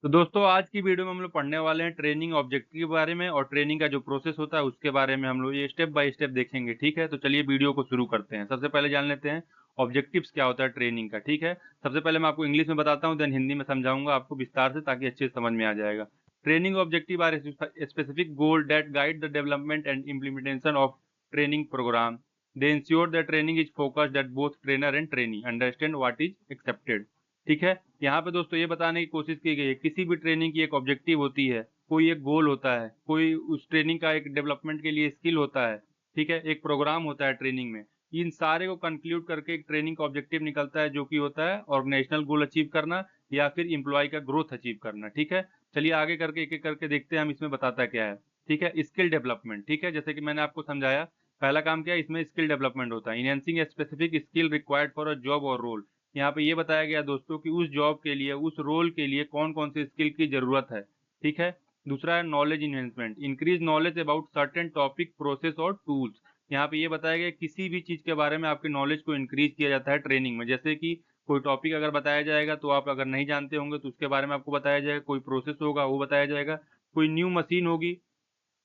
तो दोस्तों आज की वीडियो में हम लोग पढ़ने वाले हैं ट्रेनिंग ऑब्जेक्टिव के बारे में और ट्रेनिंग का जो प्रोसेस होता है उसके बारे में हम लोग ये स्टेप बाय स्टेप देखेंगे। ठीक है, तो चलिए वीडियो को शुरू करते हैं। सबसे पहले जान लेते हैं ऑब्जेक्टिव्स क्या होता है ट्रेनिंग का। ठीक है, सबसे पहले मैं आपको इंग्लिश में बताता हूँ, देन हिंदी में समझाऊंगा आपको विस्तार से, ताकि अच्छे से समझ में आ जाएगा। Training objective are specific goal that guide the development and implementation of training program. They ensure that training is focused that both trainer and trainee understand what is accepted. ठीक है, यहाँ पे दोस्तों ये बताने की कोशिश की गई है किसी भी ट्रेनिंग की एक ऑब्जेक्टिव होती है, कोई एक गोल होता है, कोई उस ट्रेनिंग का एक डेवलपमेंट के लिए स्किल होता है। ठीक है, एक प्रोग्राम होता है ट्रेनिंग में। इन सारे को कंक्लूड करके एक ट्रेनिंग का ऑब्जेक्टिव निकलता है, जो कि होता है ऑर्गेनाइजेशनल गोल अचीव करना या फिर इम्प्लॉय का ग्रोथ अचीव करना। ठीक है, चलिए आगे करके एक एक करके देखते हैं हम इसमें बताता क्या है। ठीक है, स्किल डेवलपमेंट। ठीक है, जैसे कि मैंने आपको समझाया, पहला काम क्या है, इसमें स्किल डेवलपमेंट होता है। Enhancing specific skill required for a job और रोल। यहाँ पे ये बताया गया दोस्तों कि उस जॉब के लिए, उस रोल के लिए कौन कौन से स्किल की जरूरत है। ठीक है, दूसरा है knowledge enhancement, increase knowledge about certain topic, process और टूल्स। यहाँ पे ये बताया गया किसी भी चीज के बारे में आपकी नॉलेज को इंक्रीज किया जाता है ट्रेनिंग में। जैसे कि कोई टॉपिक अगर बताया जाएगा तो आप अगर नहीं जानते होंगे तो उसके बारे में आपको बताया जाएगा, कोई प्रोसेस होगा वो बताया जाएगा, कोई न्यू मशीन होगी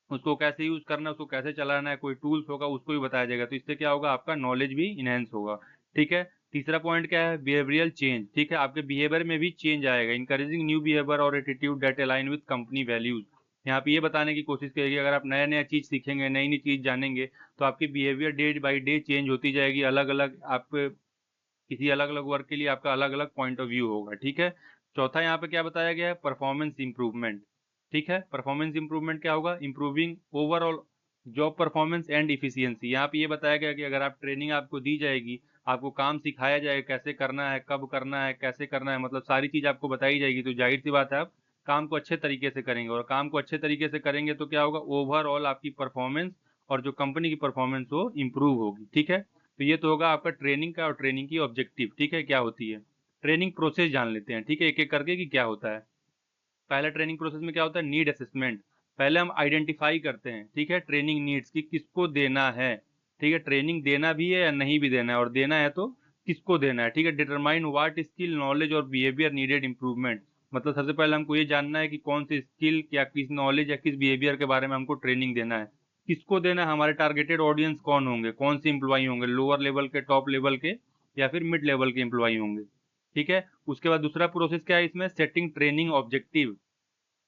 उसको कैसे यूज करना है, उसको कैसे चलाना है, कोई टूल्स होगा उसको भी बताया जाएगा। तो इससे क्या होगा, आपका नॉलेज भी इनहेंस होगा। ठीक है, तीसरा पॉइंट क्या है, बिहेवियरल चेंज। ठीक है, आपके बिहेवियर में भी चेंज आएगा, इंकरेजिंग न्यू बिहेवियर और attitude that align with company values. यहाँ पे ये बताने की कोशिश करेगी अगर आप नया नया चीज सीखेंगे, नई नई चीज जानेंगे, तो आपकी behaviour day by day change होती जाएगी। अलग अलग आप किसी अलग अलग वर्क के लिए आपका अलग अलग पॉइंट ऑफ व्यू होगा। ठीक है, चौथा यहाँ पे क्या बताया गया है, परफॉर्मेंस इंप्रूवमेंट। ठीक है, परफॉर्मेंस इंप्रूवमेंट क्या होगा, improving overall job performance and efficiency. यहाँ पे ये बताया गया कि अगर आप ट्रेनिंग आपको दी जाएगी, आपको काम सिखाया जाएगा, कैसे करना है, कब करना है, कैसे करना है, मतलब सारी चीज आपको बताई जाएगी, तो जाहिर सी बात है आप काम को अच्छे तरीके से करेंगे। और काम को अच्छे तरीके से करेंगे तो क्या होगा, ओवरऑल आपकी परफॉर्मेंस और जो कंपनी की परफॉर्मेंस हो इम्प्रूव होगी। ठीक है, तो ये तो होगा आपका ट्रेनिंग का और ट्रेनिंग की ऑब्जेक्टिव। ठीक है, क्या होती है ट्रेनिंग प्रोसेस जान लेते हैं। ठीक है, एक एक करके कि क्या होता है। पहला ट्रेनिंग प्रोसेस में क्या होता है, नीड असेसमेंट। पहले हम आइडेंटिफाई करते हैं, ठीक है, ट्रेनिंग नीड्स की किसको देना है। ठीक है, ट्रेनिंग देना भी है या नहीं भी देना है, और देना है तो किसको देना है। ठीक है, डिटरमाइन व्हाट स्किल नॉलेज और बिहेवियर नीडेड इंप्रूवमेंट। मतलब सबसे पहले हमको ये जानना है कि कौन सी स्किल या किस नॉलेज या किस बिहेवियर के बारे में हमको ट्रेनिंग देना है, किसको देना है, हमारे टारगेटेड ऑडियंस कौन होंगे, कौन से इंप्लॉई होंगे, लोअर लेवल के, टॉप लेवल के, या फिर मिड लेवल के इंप्लॉई होंगे। ठीक है, उसके बाद दूसरा प्रोसेस क्या है इसमें, सेटिंग ट्रेनिंग ऑब्जेक्टिव।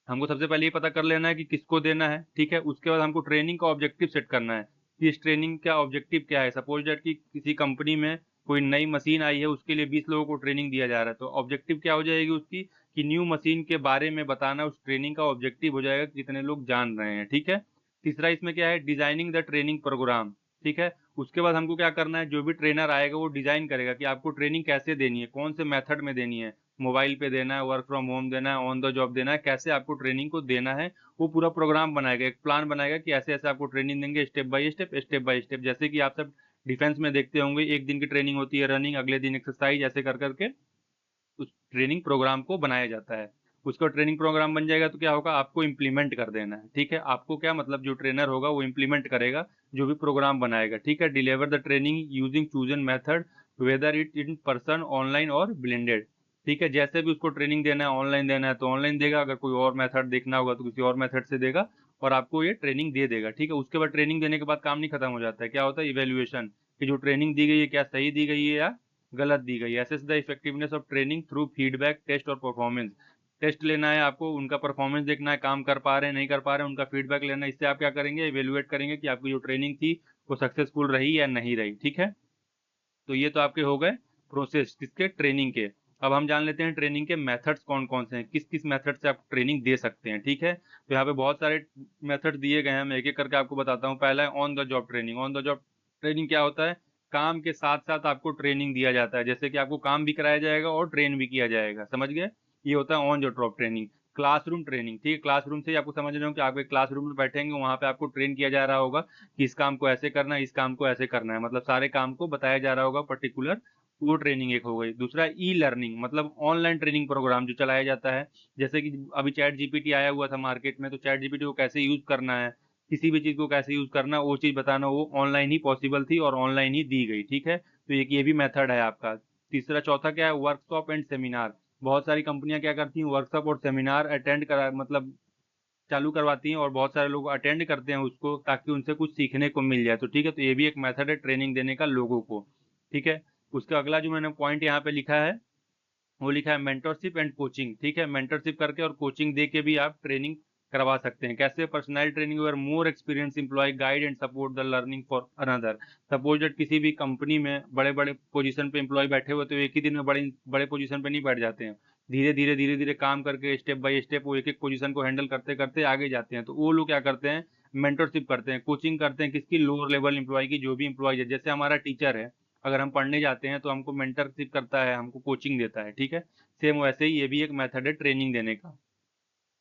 हमको सबसे पहले ये पता कर लेना है कि किसको देना है। ठीक है, उसके बाद हमको ट्रेनिंग का ऑब्जेक्टिव सेट करना है कि इस ट्रेनिंग का ऑब्जेक्टिव क्या है। सपोज दैट कि किसी कंपनी में कोई नई मशीन आई है, उसके लिए 20 लोगों को ट्रेनिंग दिया जा रहा है, तो ऑब्जेक्टिव क्या हो जाएगी उसकी, कि न्यू मशीन के बारे में बताना उस ट्रेनिंग का ऑब्जेक्टिव हो जाएगा कि कितने लोग जान रहे हैं। ठीक है, तीसरा इसमें क्या है, डिजाइनिंग द ट्रेनिंग प्रोग्राम। ठीक है, उसके बाद हमको क्या करना है, जो भी ट्रेनर आएगा वो डिजाइन करेगा कि आपको ट्रेनिंग कैसे देनी है, कौन से मेथड में देनी है, मोबाइल पे देना है, वर्क फ्रॉम होम देना है, ऑन द जॉब देना है, कैसे आपको ट्रेनिंग को देना है। वो पूरा प्रोग्राम बनाएगा, एक प्लान बनाएगा कि ऐसे ऐसे आपको ट्रेनिंग देंगे, step by step, step by step. जैसे कि आप सब डिफेंस में देखते होंगे, एक दिन की ट्रेनिंग होती है रनिंग, अगले दिन एक्सरसाइज, ऐसे कर करके उस ट्रेनिंग प्रोग्राम को बनाया जाता है। उसका ट्रेनिंग प्रोग्राम बन जाएगा तो क्या होगा, आपको इम्प्लीमेंट कर देना है। ठीक है, आपको क्या मतलब, जो ट्रेनर होगा वो इम्प्लीमेंट करेगा जो भी प्रोग्राम बनाएगा। ठीक है, deliver the training using chosen method, whether it in person, online और ब्लेंडेड। ठीक है, जैसे भी उसको ट्रेनिंग देना है, ऑनलाइन देना है तो ऑनलाइन देगा, अगर कोई और मेथड देखना होगा तो किसी और मेथड से देगा, और आपको ये ट्रेनिंग दे देगा। ठीक है, उसके बाद ट्रेनिंग देने के बाद काम नहीं खत्म हो जाता है, क्या होता है, इवेल्युएशन, कि जो ट्रेनिंग दी गई है क्या सही दी गई है या गलत दी गई है। Assess the effectiveness of training through feedback, test और परफॉर्मेंस। टेस्ट लेना है आपको, उनका परफॉर्मेंस देखना है, काम कर पा रहे हैं नहीं कर पा रहे हैं, उनका फीडबैक लेना है। इससे आप क्या करेंगे, इवेलुएट करेंगे कि आपकी जो ट्रेनिंग थी वो सक्सेसफुल रही या नहीं रही। ठीक है, तो ये तो आपके हो गए प्रोसेस किसके, ट्रेनिंग के। अब हम जान लेते हैं ट्रेनिंग के मेथड्स कौन कौन से हैं, किस किस मेथड से आप ट्रेनिंग दे सकते हैं। ठीक है, तो यहाँ पे बहुत सारे मेथड दिए गए हैं, मैं एक एक करके आपको बताता हूँ। पहला है on the job training. On the job training क्या होता है, काम के साथ साथ आपको ट्रेनिंग दिया जाता है, जैसे कि आपको काम भी कराया जाएगा और ट्रेन भी किया जाएगा, समझ गए। ये होता है on the job training. Classroom training, ठीक है, क्लासरूम से ही आपको समझ रहे हो कि आप एक क्लासरूम में बैठेंगे, वहां पे आपको ट्रेन किया जा रहा होगा कि इस काम को ऐसे करना है, इस काम को ऐसे करना है, मतलब सारे काम को बताया जा रहा होगा पर्टिकुलर। वो ट्रेनिंग एक हो गई। दूसरा ई लर्निंग, मतलब ऑनलाइन ट्रेनिंग प्रोग्राम जो चलाया जाता है, जैसे कि अभी चैट जीपीटी आया हुआ था मार्केट में, तो चैट जीपीटी को कैसे यूज करना है, किसी भी चीज को कैसे यूज करना है, वो चीज बताना, वो ऑनलाइन ही पॉसिबल थी और ऑनलाइन ही दी गई। ठीक है, तो एक ये भी मेथड है आपका। तीसरा चौथा क्या है, वर्कशॉप एंड सेमिनार। बहुत सारी कंपनियां क्या करती हैं, वर्कशॉप और सेमिनार अटेंड करा मतलब चालू करवाती हैं और बहुत सारे लोग अटेंड करते हैं उसको, ताकि उनसे कुछ सीखने को मिल जाए। तो ठीक है, तो ये भी एक मेथड है ट्रेनिंग देने का लोगों को। ठीक है, उसका अगला जो मैंने पॉइंट यहाँ पे लिखा है, वो लिखा है मेंटरशिप एंड कोचिंग। ठीक है, मेंटरशिप करके और कोचिंग दे के भी आप ट्रेनिंग करवा सकते हैं। कैसे? Personal training where more experience employ guide and support the learning for another. Suppose that किसी भी कंपनी में बड़े बड़े पोजीशन पे एम्प्लॉय बैठे हुए, तो एक ही दिन में बड़े बड़े पोजीशन पे नहीं बैठ जाते हैं। धीरे धीरे काम करके स्टेप बाय स्टेप वो एक एक पोजीशन को हैंडल करते करते आगे जाते हैं। तो वो लोग क्या करते हैं, मेंटरशिप करते हैं, कोचिंग करते हैं किसकी, लोअर लेवल एम्प्लॉय की, जो भी एम्प्लॉय है। जैसे हमारा टीचर है, अगर हम पढ़ने जाते हैं तो हमको मेंटरशिप करता है, हमको कोचिंग देता है। ठीक है, सेम वैसे ही ये भी एक मेथड है ट्रेनिंग देने का।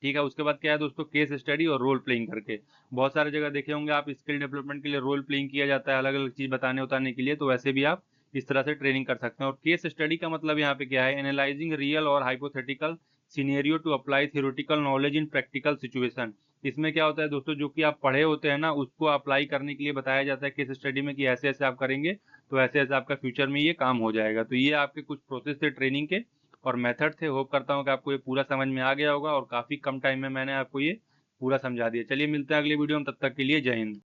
ठीक है, उसके बाद क्या है दोस्तों, केस स्टडी और रोल प्लेइंग करके। बहुत सारे जगह देखे होंगे आप, स्किल डेवलपमेंट के लिए रोल प्लेइंग किया जाता है, अलग अलग चीज बताने उतारने के लिए। तो वैसे भी आप इस तरह से ट्रेनिंग कर सकते हैं। और केस स्टडी का मतलब यहाँ पे क्या है, एनालाइजिंग रियल और hypothetical scenario to apply theoretical knowledge in practical situation. इसमें क्या होता है दोस्तों, जो कि आप पढ़े होते हैं ना, उसको अप्लाई करने के लिए बताया जाता है केस स्टडी में, कि ऐसे ऐसे आप करेंगे तो ऐसे ऐसे आपका फ्यूचर में ये काम हो जाएगा। तो ये आपके कुछ प्रोसेस थे ट्रेनिंग के और मेथड थे। होप करता हूँ कि आपको ये पूरा समझ में आ गया होगा, और काफी कम टाइम में मैंने आपको ये पूरा समझा दिया। चलिए मिलते हैं अगली वीडियो में, तब तक के लिए जय हिंद।